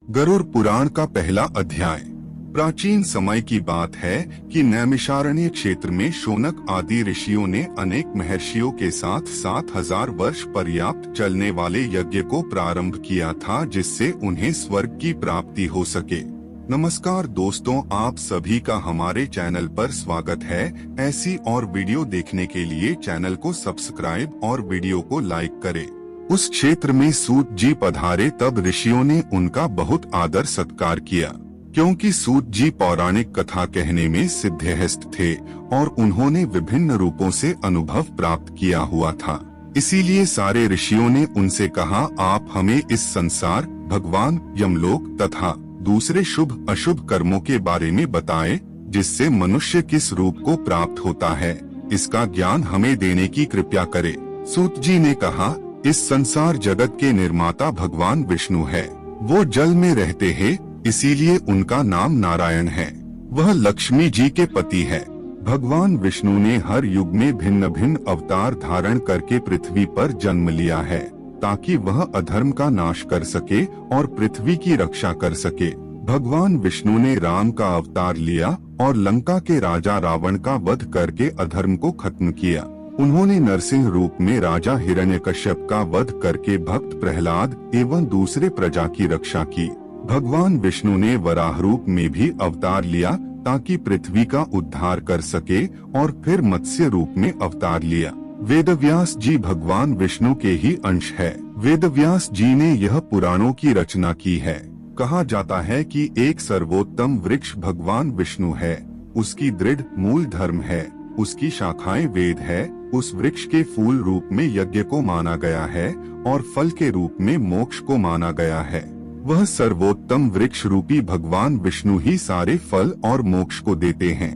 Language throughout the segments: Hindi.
गरुड़ पुराण का पहला अध्याय। प्राचीन समय की बात है कि नैमिषारण्य क्षेत्र में शौनक आदि ऋषियों ने अनेक महर्षियों के साथ 7000 वर्ष पर्याप्त चलने वाले यज्ञ को प्रारंभ किया था, जिससे उन्हें स्वर्ग की प्राप्ति हो सके। नमस्कार दोस्तों, आप सभी का हमारे चैनल पर स्वागत है। ऐसी और वीडियो देखने के लिए चैनल को सब्सक्राइब और वीडियो को लाइक करें। उस क्षेत्र में सूत जी पधारे तब ऋषियों ने उनका बहुत आदर सत्कार किया, क्योंकि सूत जी पौराणिक कथा कहने में सिद्धहस्त थे और उन्होंने विभिन्न रूपों से अनुभव प्राप्त किया हुआ था। इसीलिए सारे ऋषियों ने उनसे कहा, आप हमें इस संसार, भगवान, यमलोक तथा दूसरे शुभ अशुभ कर्मों के बारे में बताएं, जिससे मनुष्य किस रूप को प्राप्त होता है, इसका ज्ञान हमें देने की कृपा करे। सूत जी ने कहा, इस संसार जगत के निर्माता भगवान विष्णु है। वो जल में रहते हैं, इसीलिए उनका नाम नारायण है। वह लक्ष्मी जी के पति है। भगवान विष्णु ने हर युग में भिन्न भिन्न अवतार धारण करके पृथ्वी पर जन्म लिया है, ताकि वह अधर्म का नाश कर सके और पृथ्वी की रक्षा कर सके। भगवान विष्णु ने राम का अवतार लिया और लंका के राजा रावण का वध करके अधर्म को खत्म किया। उन्होंने नरसिंह रूप में राजा हिरण्यकश्यप का वध करके भक्त प्रहलाद एवं दूसरे प्रजा की रक्षा की। भगवान विष्णु ने वराह रूप में भी अवतार लिया, ताकि पृथ्वी का उद्धार कर सके, और फिर मत्स्य रूप में अवतार लिया। वेदव्यास जी भगवान विष्णु के ही अंश है। वेदव्यास जी ने यह पुराणों की रचना की है। कहा जाता है कि एक सर्वोत्तम वृक्ष भगवान विष्णु है, उसकी दृढ़ मूल धर्म है, उसकी शाखाएं वेद है। उस वृक्ष के फूल रूप में यज्ञ को माना गया है और फल के रूप में मोक्ष को माना गया है। वह सर्वोत्तम वृक्ष रूपी भगवान विष्णु ही सारे फल और मोक्ष को देते हैं।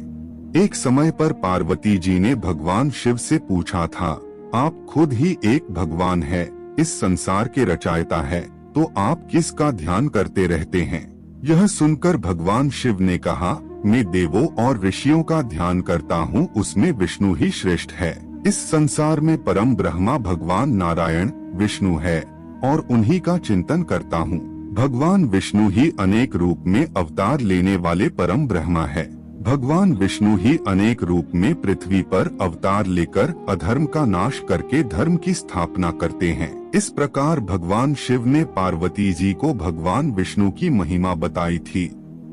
एक समय पर पार्वती जी ने भगवान शिव से पूछा था, आप खुद ही एक भगवान है, इस संसार के रचयिता है, तो आप किसका ध्यान करते रहते हैं? यह सुनकर भगवान शिव ने कहा, मैं देवों और ऋषियों का ध्यान करता हूँ, उसमें विष्णु ही श्रेष्ठ है। इस संसार में परम ब्रह्मा भगवान नारायण विष्णु है और उन्हीं का चिंतन करता हूँ। भगवान विष्णु ही अनेक रूप में अवतार लेने वाले परम ब्रह्मा है। भगवान विष्णु ही अनेक रूप में पृथ्वी पर अवतार लेकर अधर्म का नाश करके धर्म की स्थापना करते हैं। इस प्रकार भगवान शिव ने पार्वती जी को भगवान विष्णु की महिमा बताई थी।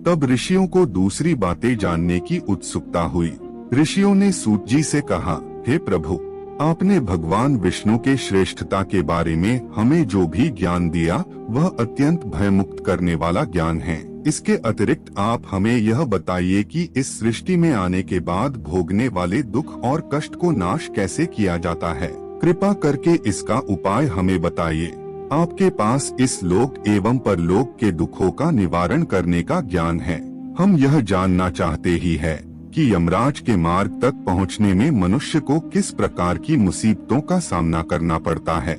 तब ऋषियों को दूसरी बातें जानने की उत्सुकता हुई। ऋषियों ने सूत जी से कहा, हे प्रभु, आपने भगवान विष्णु के श्रेष्ठता के बारे में हमें जो भी ज्ञान दिया वह अत्यंत भयमुक्त करने वाला ज्ञान है। इसके अतिरिक्त आप हमें यह बताइए कि इस सृष्टि में आने के बाद भोगने वाले दुख और कष्ट को नाश कैसे किया जाता है। कृपा करके इसका उपाय हमें बताइए। आपके पास इस लोक एवं परलोक के दुखों का निवारण करने का ज्ञान है। हम यह जानना चाहते ही है कि यमराज के मार्ग तक पहुंचने में मनुष्य को किस प्रकार की मुसीबतों का सामना करना पड़ता है।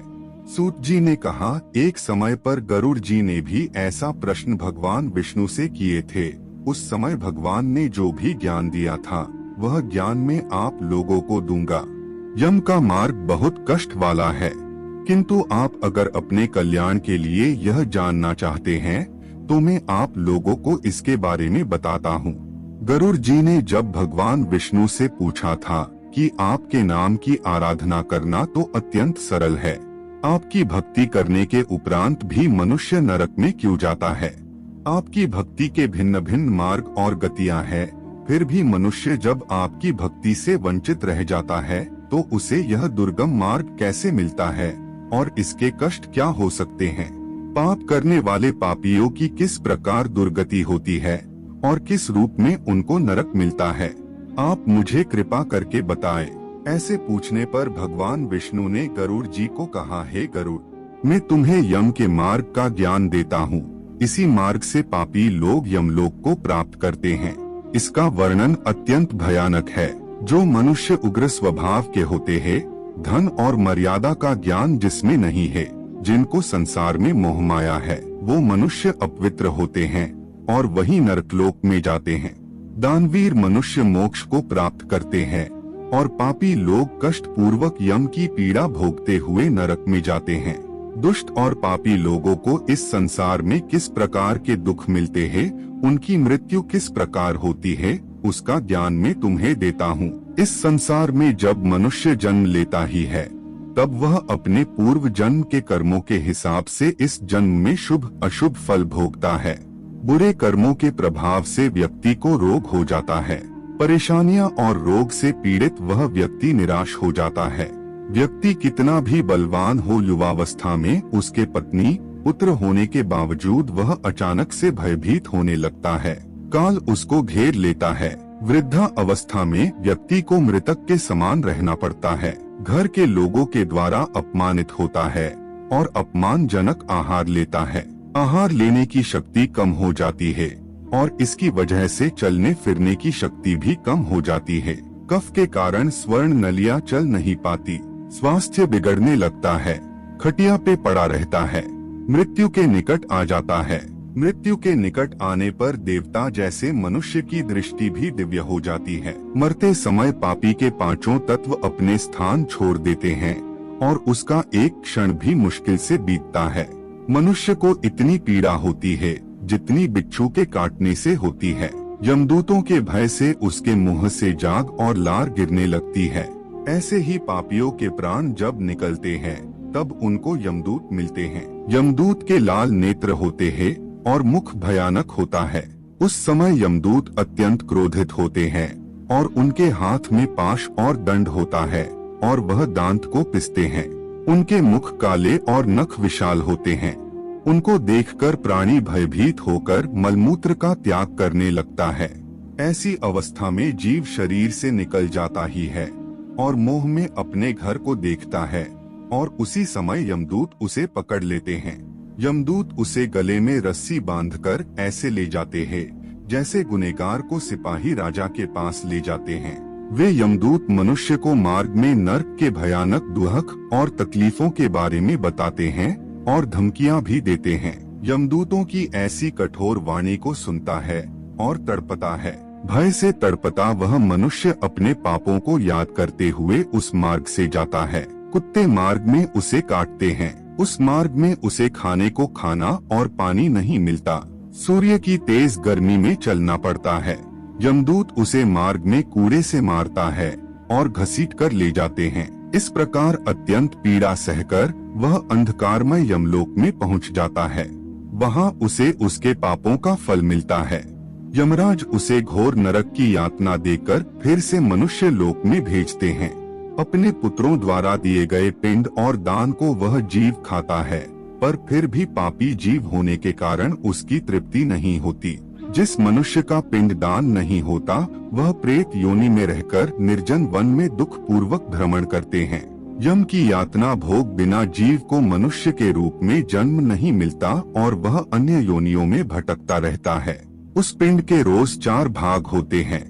सूत जी ने कहा, एक समय पर गरुड़ जी ने भी ऐसा प्रश्न भगवान विष्णु से किए थे। उस समय भगवान ने जो भी ज्ञान दिया था वह ज्ञान में आप लोगों को दूंगा। यम का मार्ग बहुत कष्ट वाला है, किंतु आप अगर अपने कल्याण के लिए यह जानना चाहते हैं तो मैं आप लोगों को इसके बारे में बताता हूँ। गरुड़ जी ने जब भगवान विष्णु से पूछा था कि आपके नाम की आराधना करना तो अत्यंत सरल है, आपकी भक्ति करने के उपरांत भी मनुष्य नरक में क्यों जाता है? आपकी भक्ति के भिन्न भिन्न मार्ग और गतियां हैं, फिर भी मनुष्य जब आपकी भक्ति से वंचित रह जाता है तो उसे यह दुर्गम मार्ग कैसे मिलता है और इसके कष्ट क्या हो सकते हैं? पाप करने वाले पापियों की किस प्रकार दुर्गति होती है और किस रूप में उनको नरक मिलता है? आप मुझे कृपा करके बताएं। ऐसे पूछने पर भगवान विष्णु ने गरुड़ जी को कहा, हे गरुड़, मैं तुम्हें यम के मार्ग का ज्ञान देता हूँ। इसी मार्ग से पापी लोग यमलोक को प्राप्त करते हैं। इसका वर्णन अत्यंत भयानक है। जो मनुष्य उग्र स्वभाव के होते हैं, धन और मर्यादा का ज्ञान जिसमें नहीं है, जिनको संसार में मोह माया है, वो मनुष्य अपवित्र होते हैं और वही नरकलोक में जाते हैं। दानवीर मनुष्य मोक्ष को प्राप्त करते हैं और पापी लोग कष्ट पूर्वक यम की पीड़ा भोगते हुए नरक में जाते हैं। दुष्ट और पापी लोगों को इस संसार में किस प्रकार के दुख मिलते हैं, उनकी मृत्यु किस प्रकार होती है, उसका ज्ञान मैं तुम्हें देता हूँ। इस संसार में जब मनुष्य जन्म लेता ही है, तब वह अपने पूर्व जन्म के कर्मों के हिसाब से इस जन्म में शुभ अशुभ फल भोगता है। बुरे कर्मों के प्रभाव से व्यक्ति को रोग हो जाता है। परेशानियां और रोग से पीड़ित वह व्यक्ति निराश हो जाता है। व्यक्ति कितना भी बलवान हो, युवावस्था में उसके पत्नी पुत्र होने के बावजूद वह अचानक से भयभीत होने लगता है। काल उसको घेर लेता है। वृद्धा अवस्था में व्यक्ति को मृतक के समान रहना पड़ता है। घर के लोगों के द्वारा अपमानित होता है और अपमानजनक आहार लेता है। आहार लेने की शक्ति कम हो जाती है और इसकी वजह से चलने फिरने की शक्ति भी कम हो जाती है। कफ के कारण स्वर्ण नलियां चल नहीं पाती। स्वास्थ्य बिगड़ने लगता है। खटिया पे पड़ा रहता है। मृत्यु के निकट आ जाता है। मृत्यु के निकट आने पर देवता जैसे मनुष्य की दृष्टि भी दिव्य हो जाती है। मरते समय पापी के पांचों तत्व अपने स्थान छोड़ देते हैं और उसका एक क्षण भी मुश्किल से बीतता है। मनुष्य को इतनी पीड़ा होती है जितनी बिच्छू के काटने से होती है। यमदूतों के भय से उसके मुंह से जाग और लार गिरने लगती है। ऐसे ही पापियों के प्राण जब निकलते हैं तब उनको यमदूत मिलते हैं। यमदूत के लाल नेत्र होते हैं और मुख भयानक होता है। उस समय यमदूत अत्यंत क्रोधित होते हैं और उनके हाथ में पाश और दंड होता है और वह दांत को पिसते हैं। उनके मुख काले और नख विशाल होते हैं। उनको देखकर प्राणी भयभीत होकर मलमूत्र का त्याग करने लगता है। ऐसी अवस्था में जीव शरीर से निकल जाता ही है और मोह में अपने घर को देखता है और उसी समय यमदूत उसे पकड़ लेते हैं। यमदूत उसे गले में रस्सी बांधकर ऐसे ले जाते हैं जैसे गुनहगार को सिपाही राजा के पास ले जाते हैं। वे यमदूत मनुष्य को मार्ग में नर्क के भयानक दुहक और तकलीफों के बारे में बताते हैं और धमकियां भी देते हैं। यमदूतों की ऐसी कठोर वाणी को सुनता है और तड़पता है। भय से तड़पता वह मनुष्य अपने पापों को याद करते हुए उस मार्ग से जाता है। कुत्ते मार्ग में उसे काटते हैं। उस मार्ग में उसे खाने को खाना और पानी नहीं मिलता। सूर्य की तेज गर्मी में चलना पड़ता है। यमदूत उसे मार्ग में कूड़े से मारता है और घसीट कर ले जाते हैं। इस प्रकार अत्यंत पीड़ा सहकर वह अंधकारमय यमलोक में पहुंच जाता है। वहां उसे उसके पापों का फल मिलता है। यमराज उसे घोर नरक की यातना देकर फिर से मनुष्य लोक में भेजते हैं। अपने पुत्रों द्वारा दिए गए पिंड और दान को वह जीव खाता है, पर फिर भी पापी जीव होने के कारण उसकी तृप्ति नहीं होती। जिस मनुष्य का पिंड दान नहीं होता वह प्रेत योनि में रहकर निर्जन वन में दुख पूर्वक भ्रमण करते हैं। यम की यातना भोग बिना जीव को मनुष्य के रूप में जन्म नहीं मिलता और वह अन्य योनियों में भटकता रहता है। उस पिंड के रोज 4 भाग होते हैं।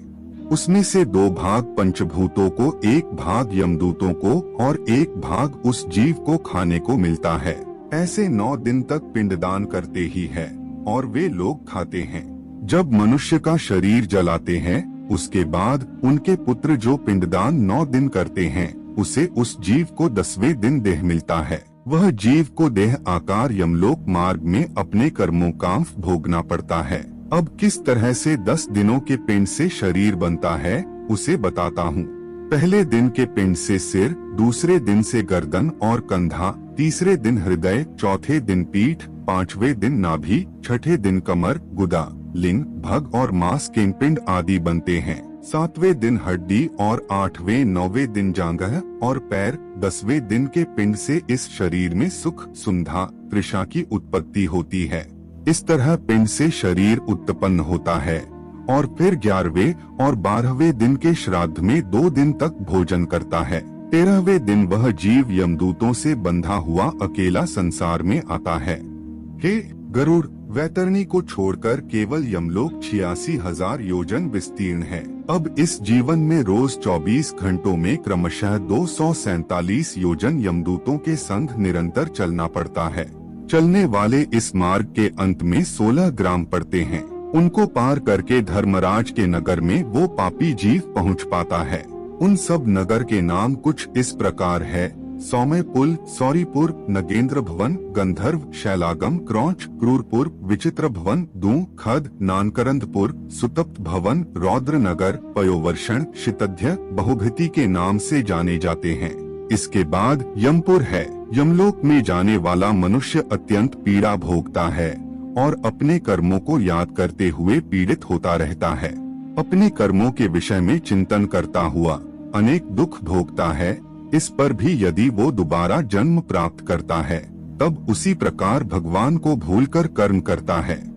उसमें से 2 भाग पंचभूतों को, 1 भाग यमदूतों को और 1 भाग उस जीव को खाने को मिलता है। ऐसे 9 दिन तक पिंडदान करते ही है और वे लोग खाते हैं। जब मनुष्य का शरीर जलाते हैं उसके बाद उनके पुत्र जो पिंडदान 9 दिन करते हैं उसे उस जीव को 10वें दिन देह मिलता है। वह जीव को देह आकार यमलोक मार्ग में अपने कर्मों का भोगना पड़ता है। अब किस तरह से 10 दिनों के पिंड से शरीर बनता है उसे बताता हूँ। पहले दिन के पिंड से सिर, दूसरे दिन से गर्दन और कंधा, तीसरे दिन हृदय, चौथे दिन पीठ, 5वें दिन नाभि, 6ठे दिन कमर, गुदा, लिंग, भग और मांस के पिंड आदि बनते हैं। 7वें दिन हड्डी और 8वें 9वें दिन जांघ और पैर, 10वें दिन के पिंड से इस शरीर में सुख, सुंधा, तृषा की उत्पत्ति होती है। इस तरह पिंड से शरीर उत्पन्न होता है और फिर 11वें और 12वें दिन के श्राद्ध में 2 दिन तक भोजन करता है। 13वें दिन वह जीव यमदूतों से बंधा हुआ अकेला संसार में आता है। हे गरुड़, वैतरणी को छोड़कर केवल यमलोक 86,000 योजन विस्तीर्ण है। अब इस जीवन में रोज 24 घंटों में क्रमशः 247 योजन यमदूतों के संग निरंतर चलना पड़ता है। चलने वाले इस मार्ग के अंत में 16 ग्राम पड़ते हैं। उनको पार करके धर्मराज के नगर में वो पापी जीव पहुंच पाता है। उन सब नगर के नाम कुछ इस प्रकार है: सौम्यपुल, सौरीपुर, नगेंद्र भवन, गंधर्व, शैलागम, क्रौच, क्रूरपुर, विचित्र भवन, दूं, खद, नानकरंदपुर, सुतप्त भवन, रौद्रनगर, पयोवर्षण, शितध्य, बहुभिति के नाम से जाने जाते हैं। इसके बाद यमपुर है। यमलोक में जाने वाला मनुष्य अत्यंत पीड़ा भोगता है और अपने कर्मों को याद करते हुए पीड़ित होता रहता है। अपने कर्मों के विषय में चिंतन करता हुआ अनेक दुख भोगता है। इस पर भी यदि वो दोबारा जन्म प्राप्त करता है, तब उसी प्रकार भगवान को भूलकर कर्म करता है।